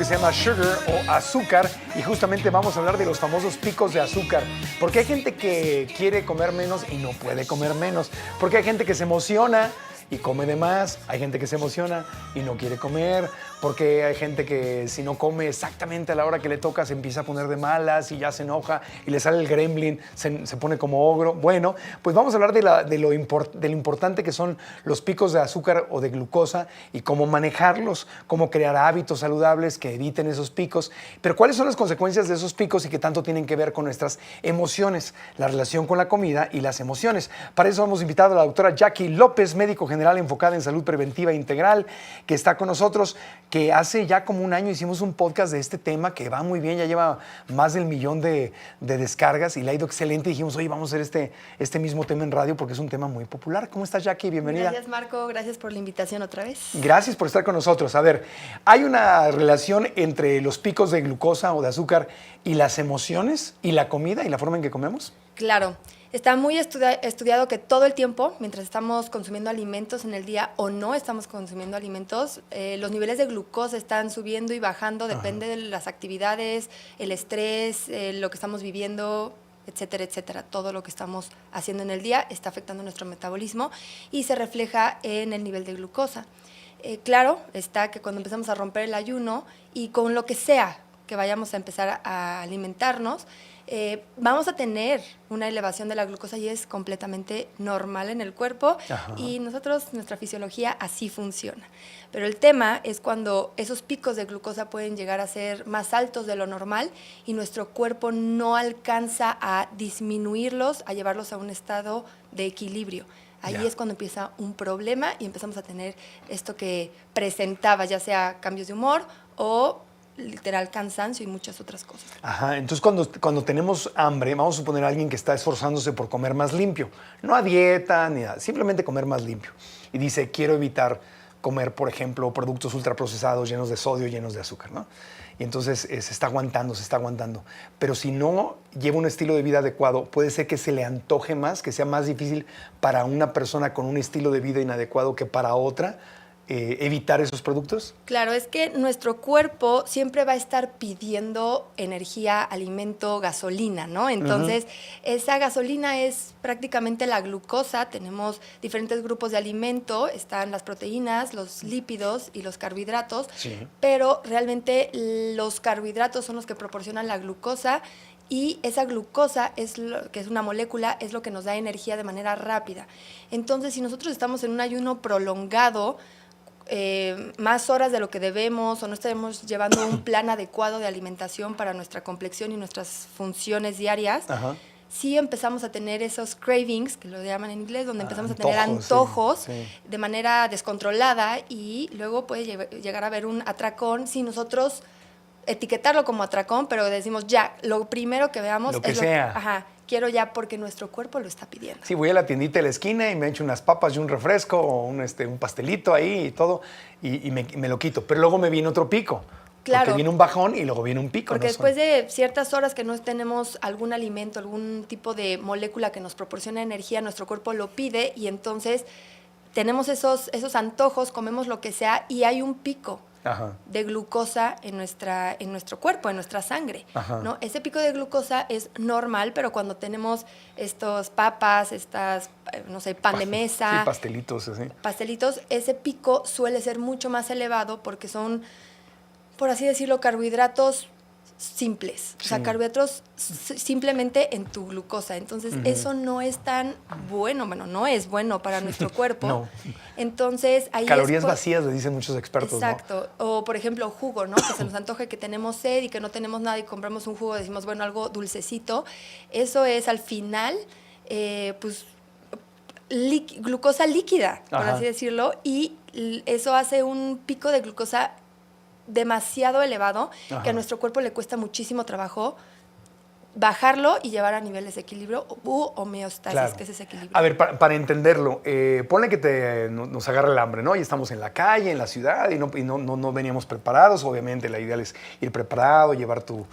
que se llama Sugar o azúcar y justamente vamos a hablar de los famosos picos de azúcar. Porque hay gente que quiere comer menos y no puede comer menos. Porque hay gente que se emociona y come de más, hay gente que se emociona y no quiere comer, porque hay gente que si no come exactamente a la hora que le toca se empieza a poner de malas y ya se enoja y le sale el gremlin, se pone como ogro. Bueno, pues vamos a hablar de lo importante que son los picos de azúcar o de glucosa y cómo manejarlos, cómo crear hábitos saludables que eviten esos picos, pero cuáles son las consecuencias de esos picos y qué tanto tienen que ver con nuestras emociones, la relación con la comida y las emociones. Para eso hemos invitado a la doctora Jackie López, médico general enfocada en salud preventiva integral, que está con nosotros, que hace ya como un año hicimos un podcast de este tema que va muy bien, ya lleva más del 1,000,000 de descargas y le ha ido excelente. Dijimos, oye, vamos a hacer este mismo tema en radio porque es un tema muy popular. ¿Cómo estás, Jackie? Bienvenida. Gracias, Marco. Gracias por la invitación otra vez. Gracias por estar con nosotros. A ver, ¿hay una relación entre los picos de glucosa o de azúcar y las emociones y la comida y la forma en que comemos? Claro. Está muy estudiado que todo el tiempo, mientras estamos consumiendo alimentos en el día o no estamos consumiendo alimentos, los niveles de glucosa están subiendo y bajando, depende de las actividades, el estrés, lo que estamos viviendo, etcétera, etcétera. Todo lo que estamos haciendo en el día está afectando nuestro metabolismo y se refleja en el nivel de glucosa. Claro está que cuando empezamos a romper el ayuno y con lo que sea que vayamos a empezar a alimentarnos, vamos a tener una elevación de la glucosa y es completamente normal en el cuerpo. Ajá. Y nuestra fisiología así funciona. Pero el tema es cuando esos picos de glucosa pueden llegar a ser más altos de lo normal y nuestro cuerpo no alcanza a disminuirlos, a llevarlos a un estado de equilibrio. Ahí es cuando empieza un problema y empezamos a tener esto que presentaba, ya sea cambios de humor o literal cansancio y muchas otras cosas. Ajá, entonces cuando tenemos hambre, vamos a suponer a alguien que está esforzándose por comer más limpio, no a dieta ni nada, simplemente comer más limpio. Y dice, quiero evitar comer, por ejemplo, productos ultraprocesados llenos de sodio, llenos de azúcar, ¿no? Y entonces se está aguantando. Pero si no lleva un estilo de vida adecuado, puede ser que se le antoje más, que sea más difícil para una persona con un estilo de vida inadecuado que para otra, evitar esos productos? Claro, es que nuestro cuerpo siempre va a estar pidiendo energía, alimento, gasolina, ¿no? Entonces, esa gasolina es prácticamente la glucosa. Tenemos diferentes grupos de alimento, están las proteínas, los lípidos y los carbohidratos, pero realmente los carbohidratos son los que proporcionan la glucosa. Y esa glucosa, que es una molécula, es lo que nos da energía de manera rápida. Entonces, si nosotros estamos en un ayuno prolongado, más horas de lo que debemos o no estamos llevando un plan adecuado de alimentación para nuestra complexión y nuestras funciones diarias, sí empezamos a tener esos cravings, que lo llaman en inglés, donde empezamos a tener antojos de manera descontrolada y luego puede llegar a haber un atracón si nosotros etiquetarlo como atracón, pero decimos ya, lo primero que veamos lo que sea. Quiero ya porque nuestro cuerpo lo está pidiendo. Sí, voy a la tiendita de la esquina y me echo unas papas y un refresco o un pastelito ahí y todo y me lo quito. Pero luego me viene otro pico. Claro. Porque viene un bajón y luego viene un pico. Porque después de ciertas horas que no tenemos algún alimento, algún tipo de molécula que nos proporciona energía, nuestro cuerpo lo pide y entonces tenemos esos antojos, comemos lo que sea y hay un pico de glucosa en nuestro cuerpo, en nuestra sangre, ¿no? Ese pico de glucosa es normal, pero cuando tenemos estos papas, no sé, pan de mesa, sí, pastelitos, ese pico suele ser mucho más elevado porque son, por así decirlo, carbohidratos simples, o sea, carbohidratos simplemente en tu glucosa. Entonces, eso no es tan bueno, no es bueno para nuestro cuerpo. No. Entonces, ahí calorías vacías, le dicen muchos expertos. Exacto. ¿No? O, por ejemplo, jugo, ¿no? Que se nos antoje que tenemos sed y que no tenemos nada y compramos un jugo, decimos, bueno, algo dulcecito. Eso es, al final, glucosa líquida, por así decirlo, y eso hace un pico de glucosa demasiado elevado que a nuestro cuerpo le cuesta muchísimo trabajo bajarlo y llevar a niveles de equilibrio u homeostasis, que es ese equilibrio. A ver, para entenderlo, ponle que nos agarra el hambre, ¿no? Y estamos en la calle, en la ciudad, y no veníamos preparados. Obviamente, la idea es ir preparado, llevar tu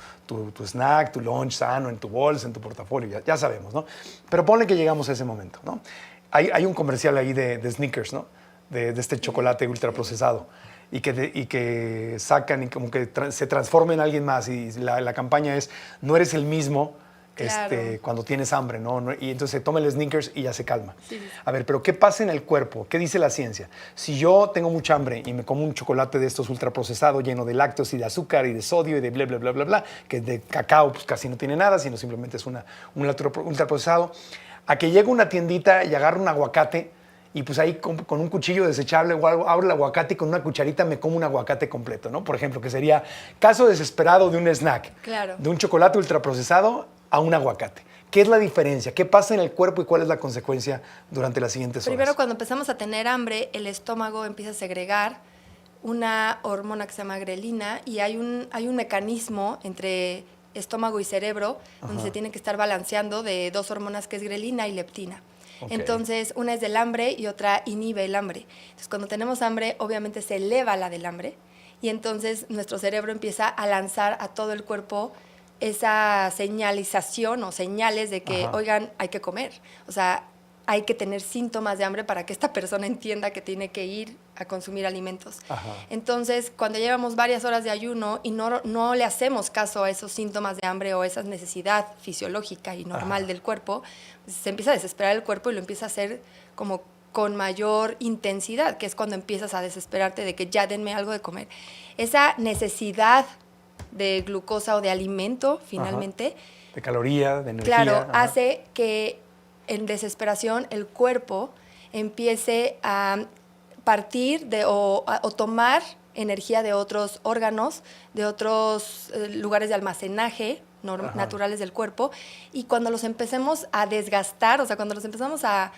snack, tu lunch sano en tu bolsa, en tu portafolio, ya sabemos, ¿no? Pero ponle que llegamos a ese momento, ¿no? Hay un comercial ahí de Snickers, ¿no? De este chocolate ultraprocesado. y que sacan y como que se transforma en alguien más. Y la campaña es, no eres el mismo Claro. cuando tienes hambre, ¿no? Y entonces se toma el Snickers y ya se calma. Sí. A ver, pero ¿qué pasa en el cuerpo? ¿Qué dice la ciencia? Si yo tengo mucha hambre y me como un chocolate de estos ultraprocesados lleno de lácteos y de azúcar y de sodio y de bla, bla, bla, bla, bla, que de cacao pues casi no tiene nada, sino simplemente es un ultraprocesado, a que llego a una tiendita y agarro un aguacate y pues ahí con un cuchillo desechable o algo, abro el aguacate y con una cucharita me como un aguacate completo, ¿no? Por ejemplo, que sería caso desesperado de un snack, Claro. de un chocolate ultraprocesado a un aguacate. ¿Qué es la diferencia? ¿Qué pasa en el cuerpo y cuál es la consecuencia durante las siguientes horas? Primero, cuando empezamos a tener hambre, el estómago empieza a segregar una hormona que se llama grelina y hay un mecanismo entre estómago y cerebro donde se tiene que estar balanceando de dos hormonas que es grelina y leptina. Ok. Entonces, una es del hambre y otra inhibe el hambre. Entonces, cuando tenemos hambre, obviamente se eleva la del hambre y entonces nuestro cerebro empieza a lanzar a todo el cuerpo esa señalización o señales de que, Ajá. oigan, hay que comer. O sea, hay que tener síntomas de hambre para que esta persona entienda que tiene que ir a consumir alimentos. Ajá. Entonces, cuando llevamos varias horas de ayuno y no le hacemos caso a esos síntomas de hambre o esa necesidad fisiológica y normal del cuerpo, pues, se empieza a desesperar el cuerpo y lo empieza a hacer como con mayor intensidad, que es cuando empiezas a desesperarte de que ya denme algo de comer. Esa necesidad de glucosa o de alimento, finalmente, De caloría, de energía. claro, ajá. hace que en desesperación el cuerpo empiece a partir o tomar energía de otros órganos, de otros lugares de almacenaje naturales del cuerpo, y cuando los empecemos a desgastar, o sea, cuando los empezamos a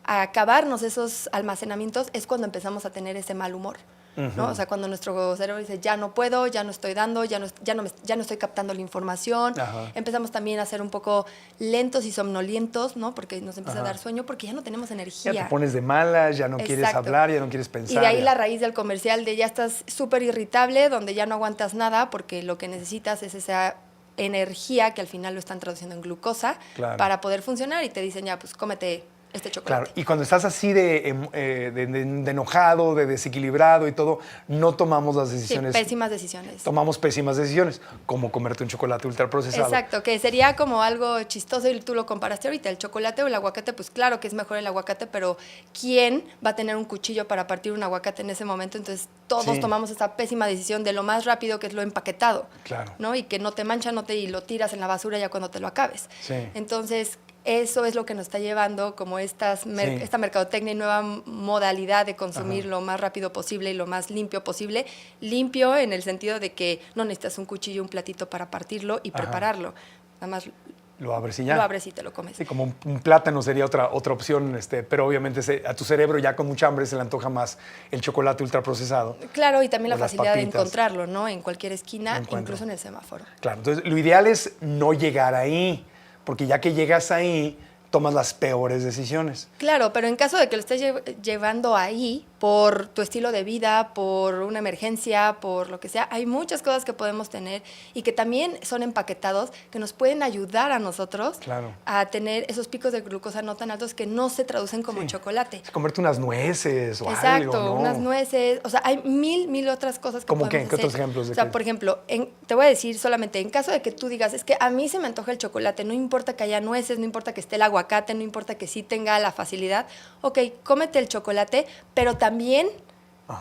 acabarnos esos almacenamientos, es cuando empezamos a tener ese mal humor. ¿No? O sea, cuando nuestro cerebro dice, ya no puedo, ya no estoy dando, ya no estoy captando la información, Ajá. empezamos también a ser un poco lentos y somnolientos, ¿no? Porque nos empieza a Ajá. dar sueño porque ya no tenemos Ya energía. te pones de malas, ya no quieres Exacto. hablar, ya no quieres pensar. Y de ahí ya. la raíz del comercial de ya estás súper irritable, donde ya no aguantas nada porque lo que necesitas es esa energía que al final lo están traduciendo en glucosa Claro. para poder funcionar y te dicen ya, pues cómete este chocolate. Claro, y cuando estás así de enojado, de desequilibrado y todo, no tomamos las Sí, decisiones. pésimas decisiones. Tomamos pésimas decisiones, como comerte un chocolate ultraprocesado. Exacto, que sería como algo chistoso y tú lo comparaste ahorita, el chocolate o el aguacate, pues claro que es mejor el aguacate, pero ¿quién va a tener un cuchillo para partir un aguacate en ese momento? Entonces todos Sí. tomamos esa pésima decisión de lo más rápido que es lo empaquetado, Claro. ¿no? Y que no te mancha, y lo tiras en la basura ya cuando te lo acabes. Sí. Entonces, eso es lo que nos está llevando como esta mercadotecnia y nueva modalidad de consumir lo más rápido posible y lo más limpio posible. Limpio en el sentido de que no necesitas un cuchillo, un platito para partirlo y prepararlo. Nada más Lo abres y ya. lo abres y te lo comes. Sí, como un plátano sería otra opción, pero obviamente a tu cerebro ya con mucha hambre se le antoja más el chocolate ultraprocesado. Claro, y también O la las facilidad de papitas. encontrarlo, ¿no? En cualquier esquina, Lo encuentro. incluso en el semáforo. Claro, entonces lo ideal es no llegar ahí, porque ya que llegas ahí, tomas las peores decisiones. Claro, pero en caso de que lo estés llevando ahí por tu estilo de vida, por una emergencia, por lo que sea, hay muchas cosas que podemos tener y que también son empaquetados, que nos pueden ayudar a nosotros Claro. a tener esos picos de glucosa no tan altos que no se traducen como Sí. chocolate. Comerte unas nueces o Exacto, algo, ¿no? unas nueces, o sea, hay mil otras cosas que ¿Cómo podemos qué? ¿Qué hacer. otros ejemplos de O sea, qué? por ejemplo, te voy a decir solamente, en caso de que tú digas, es que a mí se me antoja el chocolate, no importa que haya nueces, no importa que esté el aguacate, no importa que sí tenga la facilidad, ok, cómete el chocolate, pero también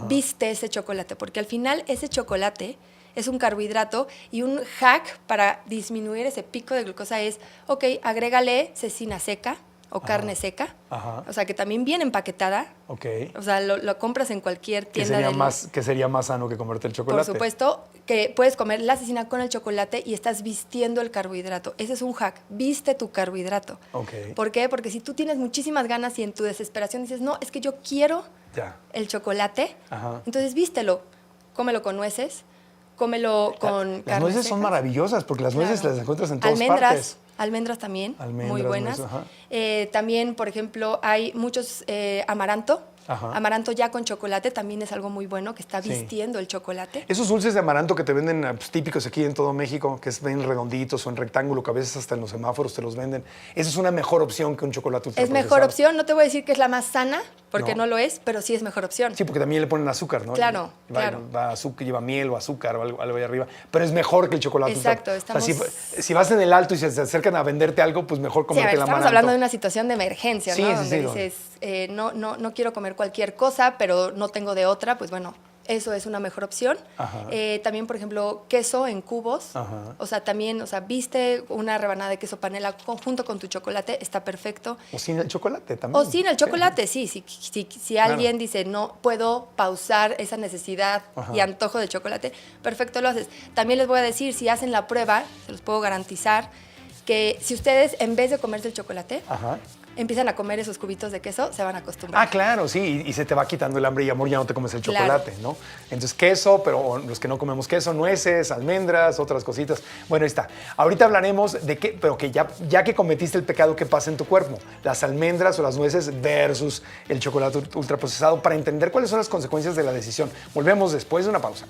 viste ese chocolate, porque al final ese chocolate es un carbohidrato y un hack para disminuir ese pico de glucosa es, ok, agrégale cecina seca o carne seca, Ajá. o sea, que también viene empaquetada, Ok. o sea, lo compras en cualquier Que tienda sería más sano que comerte el chocolate. por supuesto, que puedes comer la cecina con el chocolate y estás vistiendo el carbohidrato. Ese es un hack. Viste tu carbohidrato. Ok. ¿Por qué? Porque si tú tienes muchísimas ganas y en tu desesperación dices, no, es que yo quiero Ya. el chocolate, Ajá. entonces vístelo. Cómelo con nueces, cómelo con Las carnes nueces son secas. maravillosas porque las nueces Claro. las encuentras en todas Almendras, partes. almendras también, Almendras, muy buenas. nueces, ajá. También, por ejemplo, hay muchos amaranto. Ajá. Amaranto ya con chocolate también es algo muy bueno que está Sí. vistiendo el chocolate. Esos dulces de amaranto que te venden pues, típicos aquí en todo México, que ven redonditos o en rectángulo, que a veces hasta en los semáforos te los venden, esa es una mejor opción que un chocolate Es ultraprocesado. mejor opción, no te voy a decir que es la más sana, porque no lo es, pero sí es mejor opción. Sí, porque también le ponen azúcar, ¿no? Claro, Va, claro. va azúcar, lleva miel o azúcar o algo ahí arriba. Pero es mejor que el chocolate. Exacto, O sea, estamos... si vas en el alto y se acercan a venderte algo, pues mejor Sí, a comerte ver, la estamos Amaranto. hablando de una situación de emergencia, Sí, ¿no? sí, Donde sí, dices, no quiero comer cualquier cosa, pero no tengo de otra, pues bueno, eso es una mejor opción. Ajá. También, por ejemplo, queso en cubos. Ajá. O sea, también, viste una rebanada de queso panela junto con tu chocolate, está perfecto. O sin el chocolate también. O sin el chocolate, sí. Si alguien dice, no puedo pausar esa necesidad Ajá. y antojo de chocolate, perfecto, lo haces. También les voy a decir, si hacen la prueba, se los puedo garantizar, que si ustedes, en vez de comerse el chocolate, Ajá. empiezan a comer esos cubitos de queso, se van a acostumbrar. Ah, claro, sí, y se te va quitando el hambre y amor, ya no te comes el Claro. chocolate, ¿no? Entonces, queso, pero los que no comemos queso, nueces, almendras, otras cositas. Bueno, ahí está. Ahorita hablaremos de qué, pero que ya que cometiste el pecado, ¿qué pasa en tu cuerpo? Las almendras o las nueces versus el chocolate ultraprocesado, para entender cuáles son las consecuencias de la decisión. Volvemos después de una pausa.